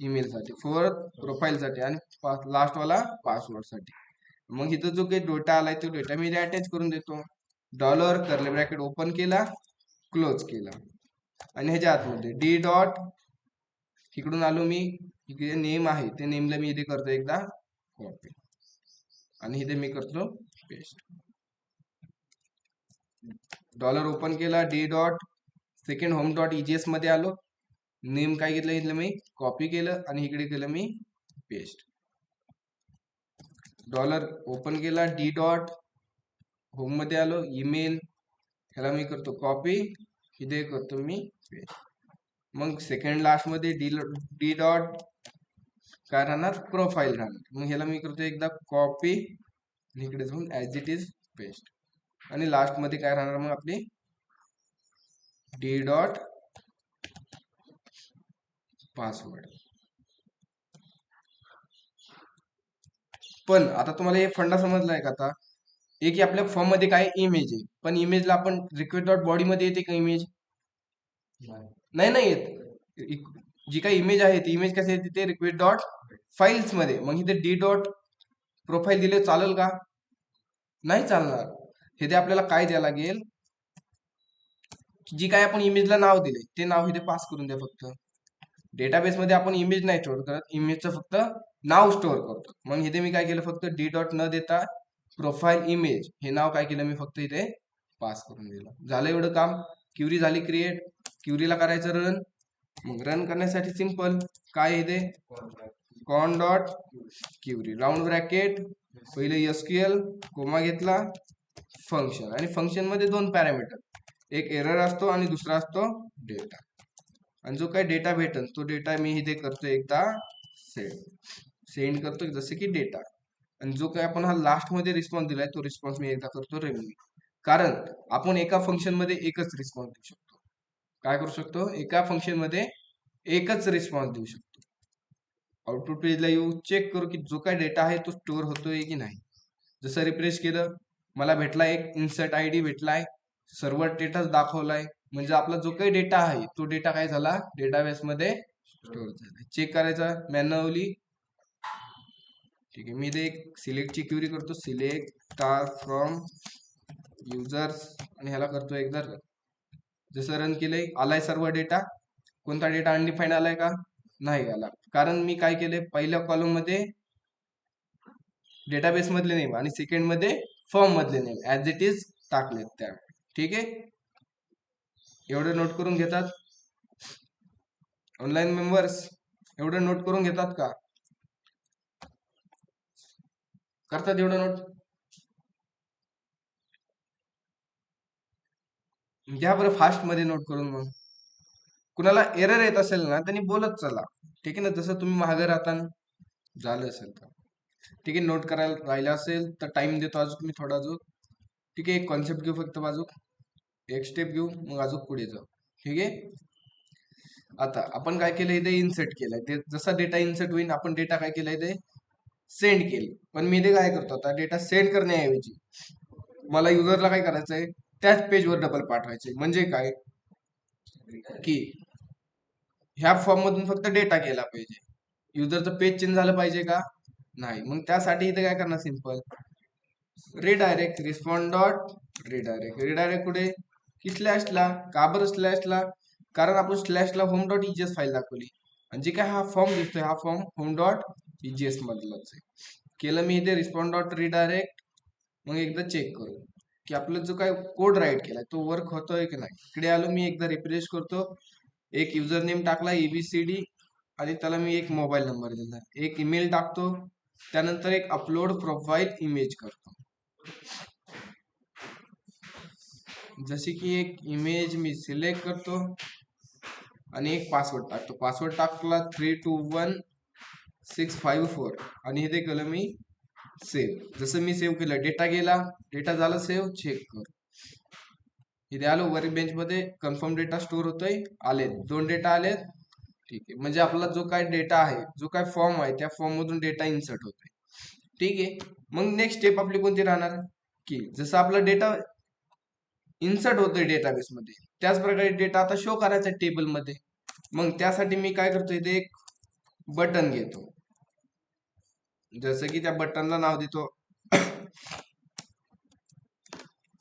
Speaker 1: ईमेल साठी, फोर्थ प्रोफाईल साठी आणि लास्ट वाला पासवर्ड साठी. मग इथं जो काही डेटा आलाय तो डेटा मी अटॅच करून देतो. डॉलर कर्ली ब्रॅकेट ओपन केला, क्लोज केला आणि ह्याच्या आतमध्ये डी डॉट, इकडून आलो मी, इकडे नेम आहे ते नेमला मी इथे करतो एकदा कॉपी आणि इथे मी करतो पेस्ट. डॉलर ओपन केला, D dot, second home dot EGS मध्ये आलो, नेम काय घेतलं इथलं मी कॉपी केलं आणि इकडे केलं मी पेस्ट. डॉलर ओपन केला, डी डॉट, होम मध्ये आलो, ईमेल, ह्याला मी करतो कॉपी, इथे करतो मी पेस्ट. मग सेकंड लास्ट मध्ये डी डॉट काय राहणार प्रोफाईल राहणार. मग ह्याला मी करतो एकदा कॉपी, इकडे जाऊन ऍज इट इज पेस्ट आणि लास्ट मध्ये काय राहणार मग आपली डी डॉट पासवर्ड. पण आता तुम्हाला हे फंडा समजलाय का? आता एक आपल्या फॉर्म मध्ये काय इमेज आहे, पण इमेजला आपण रिक्वेस्ट डॉट बॉडी मध्ये येते का इमेज? नाही येत. जी काही इमेज आहे ती इमेज कशी येते ते रिक्वेस्ट डॉट फाईल्स मध्ये. मग इथे डी डॉट प्रोफाईल दिले चालेल का? नाही चालणार. हे ते आपल्याला काय द्यायला लागेल, जी काय आपण इमेजला नाव दिले ते नाव इथे पास करून द्या फक्त. डेटाबेस मध्ये आपण इमेज नाही स्टोअर करत, इमेजचं फक्त नाव स्टोअर करतो. मग इथे मी काय केलं, फक्त डी डॉट न देता प्रोफाईल इमेज हे नाव काय केलं मी फक्त इथे पास करून दिलं. झालं एवढं काम. क्युरी झाली क्रिएट. क्युरीला करायचं रन. मग रन करण्यासाठी सिंपल काय इथे con dot query round bracket, पहिले SQL कोमा घेतला, फंक्शन, आणि फंक्शन मध्ये दोन पॅरामीटर, एक एरर असतो आणि दुसरा असतो डेटा. आणि जो काही डेटा भेटेल तो डेटा मी इथे करतो एकदा सेंड करतो जसे की डेटा. आणि जो काही आपण हा लास्ट मध्ये रिस्पॉन्स दिलाय तो रिस्पॉन्स मी एकदा करतो रिमूव्ह. कारण आपण एका फंक्शन मध्ये एकच रिस्पॉन्स देऊ शकतो. काय करू शकतो, एका फंक्शन मध्ये एकच रिस्पॉन्स देऊ शकतो. आउटपुट पेजला येऊ, चेक करू की जो काही डेटा आहे तो स्टोअर होतोय की नाही. जसं रिफ्रेश केलं मला भेटला एक इन्सर्ट ID भेटलाय, सर्व्हर स्टेटस दाखवलाय, म्हणजे आपला जो काही डेटा आहे तो डेटा काय झाला डेटाबेस मध्ये स्टोअर झाला. चेक करायचा मॅन्युअली. ठीक आहे, मी इथे एक सिलेक्टची क्युरी करतो, सिलेक्ट स्टार फ्रॉम युजर्स, आणि ह्याला करतो एकदा रन. जसं रन केलंय आलाय सर्व डेटा. कोणता डेटा अनडिफाईंड आलाय का? नाही आला, कारण मी काय केलंय पहिल्या कॉलम मध्ये डेटाबेस मधले नेम आणि सेकंड मध्ये फॉर्म मधले नेम ऍज इट इज टाकलेत त्या. ठीक आहे, एवढं नोट करून घेतात ऑनलाईन मेंबर्स? एवढं नोट करून घेतात का? करतात एवढं नोट? घ्या बरं फास्ट मध्ये नोट करून. मग कुणाला एरर येत असेल ना त्यांनी बोलत चला. ठीक आहे ना, जसं तुम्ही मागे राहता झालं असेल तर. ठीक आहे, नोट करायला राहिलं असेल तर टाइम देतो अजून मी थोडा अजून. ठीक आहे, एक कॉन्सेप्ट घेऊ फक्त बाजू, एक स्टेप घेऊ, मग अजून पुढे जाऊ. ठीक आहे, आता आपण काय केलं इथे इन्सर्ट केलंय, ते जसा डेटा इन्सर्ट होईल आपण डेटा काय केलंय ते सेंड केलं. पण मी इथे काय करतो, आता डेटा सेंड करण्याऐवजी मला युजरला काय करायचंय त्याच पेजवर डबल पाठवायचे. म्हणजे काय की ह्या फॉर्म मधून फक्त डेटा केला पाहिजे, युजरचं पेज चेंज झालं पाहिजे का? नाही. मग त्यासाठी इथे काय करणार, simple redirect, respond dot redirect. Redirect कुठे की स्लॅशला. का बरं स्लॅशला? कारण आपण स्लॅशला होम डॉट EGS फाईल दाखवली आणि जे काय हा फॉर्म दिसतोय हा फॉर्म होम डॉट EGS मधलाच आहे. केलं मी इथे रिस्पॉन्ड डॉट रिडायरेक्ट. मग एकदा चेक करू की आपलं जो काय कोड राईट केलाय तो वर्क होतोय की नाही. इकडे आलो मी, एकदा रिफ्रेश करतो, एक युजर नेम टाकला ABCD आणि त्याला मी एक मोबाईल नंबर दिला, एक ईमेल टाकतो, त्यानंतर एक अपलोड प्रोफाईल इमेज करतो. जसे की एक इमेज मी सिलेक्ट करतो आणि एक पासवर्ड टाकतो. पासवर्ड टाकला 321654 आणि इथे केलं मी सेव्ह. जसं मी सेव्ह केलं डेटा गेला, डेटा झाला सेव्ह. चेक कर, इथे आलो वर्क बेंच मध्ये, कन्फर्म डेटा स्टोअर होतोय, आले 2 डेटा आले. ठीक आहे, म्हणजे आपला जो काय डेटा आहे, जो काय फॉर्म आहे त्या फॉर्म मधून डेटा इन्सर्ट होतोय. ठीक आहे, मग नेक्स्ट स्टेप आपली कोणती राहणार की जसं आपला डेटा इन्सर्ट होतोय डेटाबेस मध्ये त्याच प्रकारे डेटा आता शो करायचा टेबल मध्ये. मग त्यासाठी मी काय करतो, इथे एक बटन घेतो, जसं की त्या बटनला नाव देतो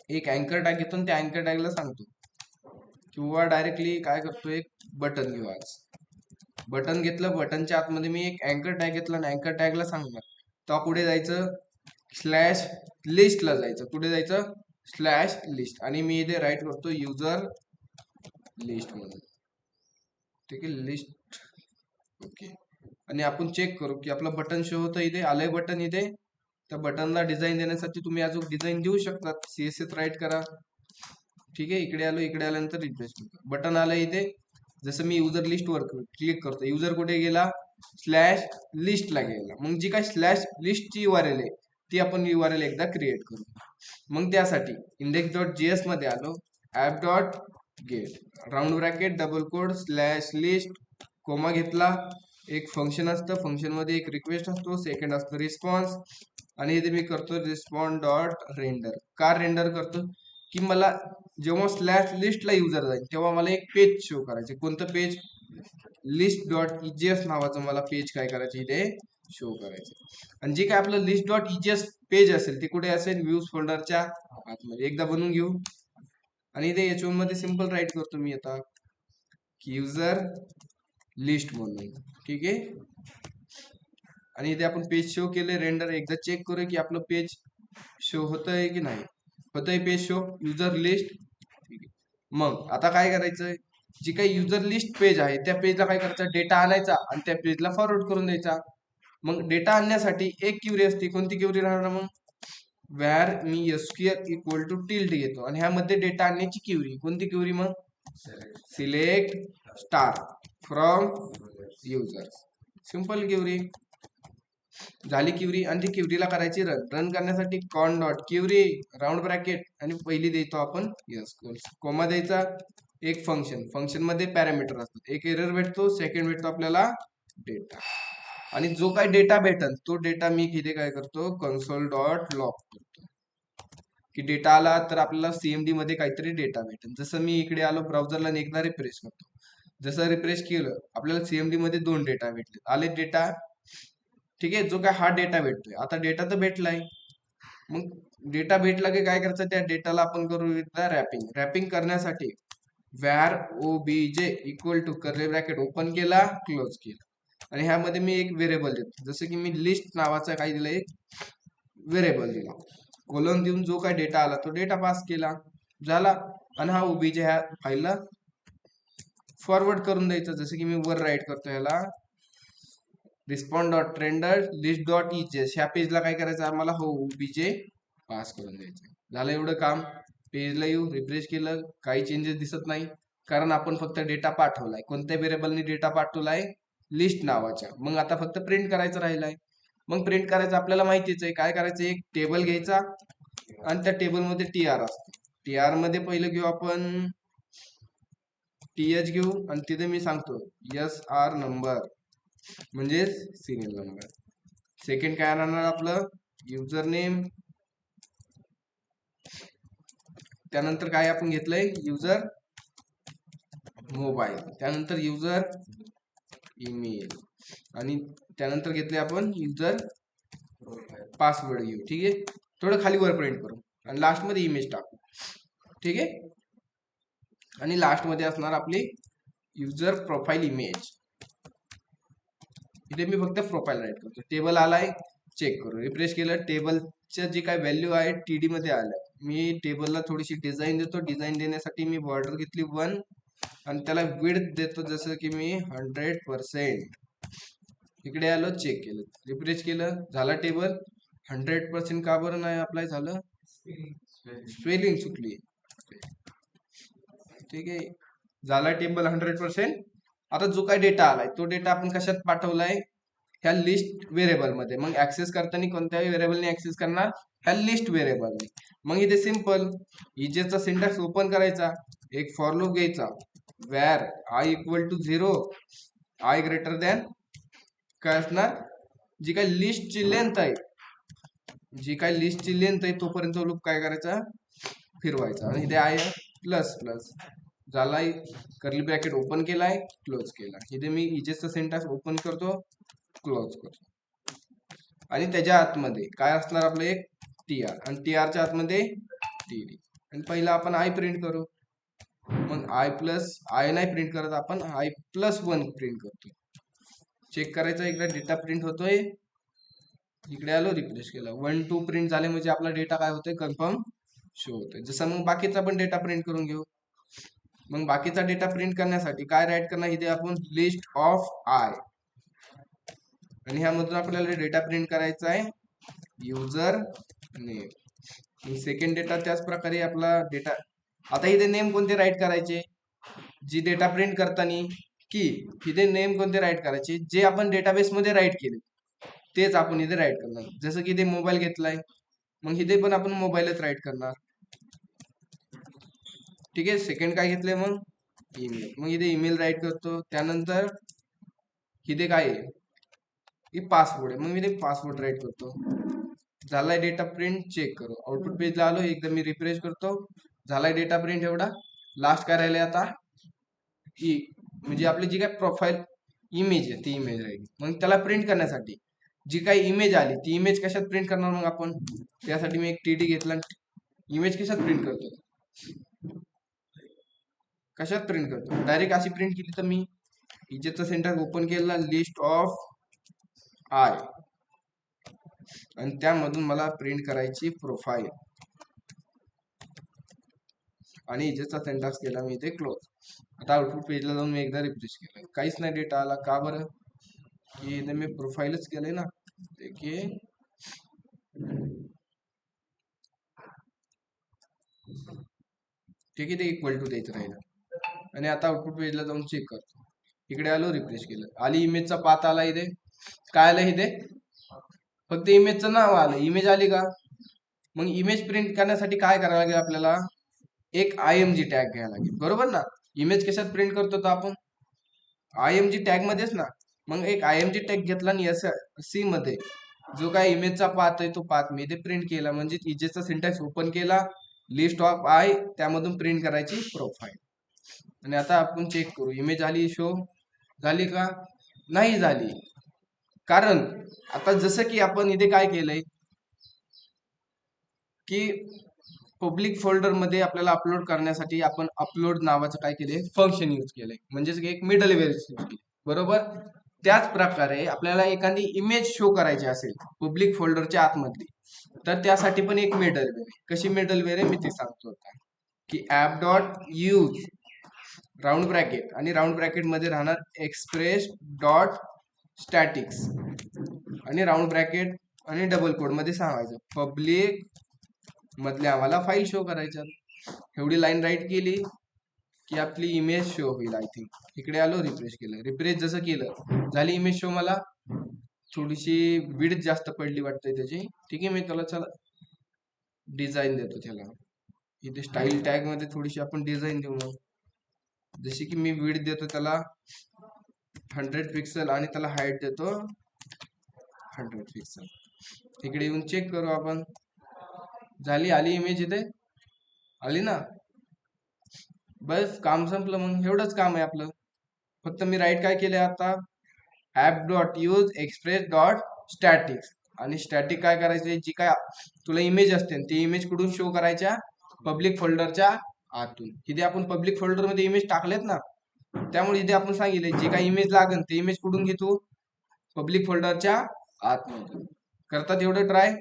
Speaker 1: एक अँकर टॅग घेतो, त्या अँकर टॅगला सांगतो, किंवा डायरेक्टली काय करतो, एक बटन घेऊ. आज बटन घेतलं, बटनच्या आतमध्ये मी एक अँकर टॅग घेतला आणि अँकर टॅगला सांगणार तो कुठे जायचं, स्लॅश लिस्टला जायचं. कुठे जायचं, स्लॅश लिस्ट. आणि मी इथे राईट करतो युजर लिस्ट म्हणून. ठीक आहे, लिस्ट. ओके. आणि आपण चेक करू की आपलं बटन शो होतं. इथे आलंय बटन. इथे त्या बटनला डिझाईन देण्यासाठी तुम्ही अजून डिझाईन देऊ शकता. CSS राईट करा. ठीक आहे, इकडे आलो, इकडे आल्यानंतर रिफ्रेश करतो, बटन आलं इथे. जसं मी युजर लिस्ट वर क्लिक करतो, युजर कुठे गेला, स्लॅश लिस्टला गेला. मग जी काय स्लॅश लिस्टची URL आहे ती आपण URL एकदा क्रिएट करू. मग त्यासाठी index.js मध्ये आलो, app.get round bracket double quote slash list comma घेतला. एक फंक्शन असतं, फंक्शन मध्ये एक रिक्वेस्ट असतो, सेकंड असतो रिस्पॉन्स. आणि इथे मी करतो रिस्पॉन्ड डॉट रेंडर. का रेंडर करतो, की मला जेव्हा स्लॅश लिस्टला युजर जाईल तेव्हा मला एक पेज शो करायचे. कोणतं पेज, list.ejs नावाचं मला पेज काय करायचं, इथे शो करायचं. आणि जे काय आपलं list.ejs पेज असेल ते कुठे असेल, व्ह्यूज फोल्डरच्या आतमध्ये. एकदा बनवून घेऊ. आणि इथे h1 मध्ये सिंपल राईट करतो मी आता की युजर लिस्ट म्हणून. ठीक आहे. आणि इथे आपण पेज शो केले, रेंडर. एकदा चेक करू की आपलं पेज शो होतंय की नाही. होतंय पेज शो, युजर लिस्ट. मग आता काय करायचंय, जी काही युजर लिस्ट पेज आहे त्या पेजला काय करायचं, डेटा आणायचा आणि त्या पेजला फॉरवर्ड करून द्यायचा. मग डेटा आणण्यासाठी एक क्युरी असते. कोणती क्युरी राहणार, मग व्हेअर मी SQL इक्वल टू टिल्ड घेतो आणि ह्यामध्ये डेटा आणण्याची क्युरी. कोणती क्युरी, मग select star from user. Simple query झाली क्युरी. आणि ती क्युरीला करायची रन. रन करण्यासाठी con dot query round bracket आणि पहिली देतो आपण कोमा द्यायचा. एक फंक्शन, फंक्शन मध्ये पॅरामीटर असतात. एक एरर भेटतो, सेकंड भेटतो आपल्याला डेटा. आणि जो काय डेटा भेटल तो डेटा मी इथे काय करतो, कन्सोल डॉट लॉग करतो की डेटा आला तर आपल्याला CMD मध्ये काहीतरी डेटा भेटेल. जसं मी इकडे आलो ब्राउझरला आणि एकदा रिफ्रेश करतो. जसं रिफ्रेश केलं आपल्याला CMD मध्ये 2 डेटा भेटले, आले डेटा. ठीक आहे, जो काय हा डेटा भेटतोय. आता डेटा तर भेटलाय, मग डेटा भेटला की काय करायचं, त्या डेटाला आपण करू एकदा रॅपिंग. रॅपिंग करण्यासाठी where obj equal to curly bracket open केला, क्लोज केला. आणि ह्यामध्ये मी एक व्हेरिएबल देतो, जसं की मी लिस्ट नावाचा काय दिला, एक व्हेरिएबल दिला. कोलन देऊन जो काय डेटा आला तो डेटा पास केला, झाला. आणि हा obj ह्या फाईलला फॉरवर्ड करून द्यायचं. जसं की मी वर राईट करतो, ह्याला respond dot render list dot EJS ह्या पेजला काय करायचं, आम्हाला हो obj पास करून द्यायचं. झालं एवढं काम. पेजला येऊ, रिफ्रेश केलं, काही चेंजेस दिसत नाही, कारण आपण फक्त डेटा पाठवलाय. कोणत्या व्हेरिएबलने डेटा पाठवलाय, लिस्ट नावाच्या. मग आता फक्त प्रिंट करायचं राहिलाय. मग प्रिंट करायचं आपल्याला माहितीच आहे. काय करायचं, एक टेबल घ्यायचा आणि त्या टेबल मध्ये TR असतो. TR मध्ये पहिलं घेऊ आपण TH घेऊ आणि तिथे मी सांगतो SR नंबर म्हणजे सिरियल नंबर. सेकंड काय राहणार आपलं, युजर नेम. त्यानंतर काय आपण घेतलंय, युजर मोबाईल. त्यानंतर युजर ईमेल. आणि त्यानंतर घेतले आपण युजर पासवर्ड घेऊ. ठीक आहे, थोडं खाली वर प्रिंट करू आणि लास्ट मध्ये इमेज टाकू. ठीक आहे. आणि लास्ट मध्ये असणार आपली युजर प्रोफाईल इमेज. इथे मी फक्त प्रोफाईल राईट करतो. टेबल आलाय, चेक करू. रिफ्रेश केलं, टेबलच्या जी काय व्हॅल्यू आहे TD मध्ये आल्या. मी टेबलला थोडीशी डिझाईन देतो. डिझाईन देण्यासाठी मी बॉर्डर घेतली 1 आणि त्याला विड्थ देतो जसं की मी 100%. इकडे आलो, चेक केलं, रिफ्रेश केलं, झाला टेबल. 100% का बरं नाही अप्लाय झालं, स्पेलिंग चुकली. ठीक आहे, झाला टेबल 100%. आता जो काय डेटा आलाय तो डेटा आपण कशात पाठवलाय, ह्या लिस्ट व्हेरिएबल मध्ये. मग ऍक्सेस करताना कोणत्याही व्हेरिएबलने ऍक्सेस करणार, ह्या लिस्ट व्हेरिएबलने. मग इथे सिंपल इजेचा सिंटॅक्स ओपन करायचा, एक फॉर लूप घ्यायचा, where i equal to 0, i greater than काय असणार, जी काय लिस्टची लेंथ आहे, जी काय लिस्टची लेंथ आहे तोपर्यंत लूप काय करायचा, फिरवायचा. आणि इथे i प्लस प्लस झालाय, कर्ली ब्रॅकेट ओपन केलाय, क्लोज केला. इथे मी इजेसचा सिंटॅक्स ओपन करतो, क्लोज करतो. आणि त्याच्या आतमध्ये काय असणार आपलं एक टीआर, आणि टीआरच्या आतमध्ये टीडी. आणि पहिला आपण आय प्रिंट करू. मग आय नाही प्रिंट करत आपण, I+1 प्रिंट करतो. चेक करायचं एकदा डेटा प्रिंट होतोय. इकडे आलो, रिफ्रेश केला, 1 2 प्रिंट झाले म्हणजे आपला डेटा काय होतोय, कन्फर्म शो होतोय. जसं मग बाकीचा पण डेटा प्रिंट करून घेऊ. मग बाकीचा डेटा प्रिंट करण्यासाठी काय राईट करणार, इथे आपण लिस्ट ऑफ आय, आणि ह्यामधून आपल्याला डेटा प्रिंट करायचा आहे युजर नेम. सेकंड डेटा त्याच प्रकारे आपला डेटा. आता इथे नेम कोणते राईट करायचे, जी डेटा प्रिंट करताना की इथे नेम कोणते राईट करायचे, जे आपण डेटाबेस मध्ये राईट केले तेच आपण इथे राईट करणार. जसं की इथे मोबाईल घेतलाय, मग इथे पण आपण मोबाईलच राईट करणार. ठीक आहे. सेकंड काय घेतलंय, मग ईमेल, मग इथे ईमेल राईट करतो. त्यानंतर इथे काय आहे, पासवर्ड आहे, मग इथे पासवर्ड राईट करतो. झालाय डेटा प्रिंट. चेक करू, आउटपुट पेजला आलो, एकदा मी रिफ्रेश करतो, झालाय डेटा प्रिंट. एवढा लास्ट काय राहिले आता, म्हणजे आपली जी काय प्रोफाईल इमेज आहे ती इमेज राहील. मग त्याला प्रिंट करण्यासाठी जी काही इमेज आली ती इमेज कशात प्रिंट करणार, मग आपण त्यासाठी मी एक टीडी घेतला. इमेज कशात प्रिंट करतो, कशात प्रिंट करतो, डायरेक्ट अशी प्रिंट केली तर मी इजेसचा सिंटॅक्स ओपन केला, लिस्ट ऑफ आय, आणि त्यामधून मला प्रिंट करायची प्रोफाईल, आणि इजेसचा सिंटॅक्स केला मी इथे क्लोज. आता आउटपुट पेजला जाऊन मी एकदा रिफ्रेश केलं, काहीच नाही डेटा आला. का बरं, की इथे मी प्रोफाईलच केलंय ना. देखिए ठीक आहे, ते इक्वल टू द्यायचं राहिलं. आणि आता आउटपुट पेजला जाऊन चेक करतो, इकडे आलो, रिफ्रेश केलं, आली इमेजचा पाथ आला. इथे काय आलं, इथे फक्त इमेजचं नाव आलं, इमेज आली का. मग इमेज प्रिंट करण्यासाठी काय करावं लागेल आपल्याला, एक IMG टॅग घ्यायला लागेल, बरोबर ना. इमेज कशात प्रिंट करतो तर आपण IMG टॅग मध्येच ना. मग एक IMG टॅग घेतला आणि सी मध्ये जो काय इमेजचा पाथ आहे तो पाथ मी इथे प्रिंट केला. म्हणजे इजेसचा सिंटॅक्स ओपन केला, लिस्ट ऑफ आय, त्यामधून प्रिंट करायची प्रोफाईल. आणि आता आपण चेक करू, इमेज आली, शो झाली का, नाही झाली. कारण आता जसं की आपण इथे काय केलंय, की पब्लिक फोल्डर मध्ये आपल्याला अपलोड करण्यासाठी आपण अपलोड नावाचं काय केलंय, फंक्शन यूज केलंय, म्हणजेच एक मिडलवेअर यूज केले, बरोबर. त्याच प्रकारे आपल्याला एखादी इमेज शो करायची असेल पब्लिक फोल्डरच्या आतमधली, तर त्यासाठी पण एक मिडलवेअर आहे. कशी मिडलवेअर आहे मी ते सांगतो आता, की app dot use round bracket, आणि राऊंड ब्रॅकेट मध्ये राहणार एक्सप्रेस डॉट स्टॅटिक्स, आणि राऊंड ब्रॅकेट आणि डबल कोड मध्ये सांगायचं पब्लिक मधले आम्हाला फाईल शो करायच्या. एवढी लाईन राईट केली की आपली इमेज शो होईल. आय थिंक इकडे आलो, रिफ्रेश केलं, रिफ्रेश जसं केलं झाली इमेज शो. मला थोडीशी विड्थ जास्त पडली वाटते त्याची. ठीक आहे, मी त्याला चला डिझाईन देतो त्याला. इथे स्टाईल टॅग मध्ये थोडीशी आपण डिझाईन देऊ. मग जशी की मी विड्थ देतो त्याला 100 पिक्सल, आणि त्याला हाईट देतो 100 पिक्सल. इकडे येऊन चेक करू आपण, झाली, आली इमेज, इथे आली ना. बस काम संपलं. मग एवढंच काम आहे आपलं. फक्त मी राईट काय केलंय आता, app dot use express dot statics, आणि स्टॅटिक काय करायचे, जी काय तुला इमेज असते ती इमेज कुठून शो करायच्या, पब्लिक फोल्डरच्या आतून. इथे आपण पब्लिक फोल्डर मध्ये इमेज टाकलेत ना, त्यामुळे इथे आपण सांगितले जे काही इमेज लागेल ते इमेज कुठून घेतो, पब्लिक फोल्डरच्या आतमधून. करतात एवढं ट्राय.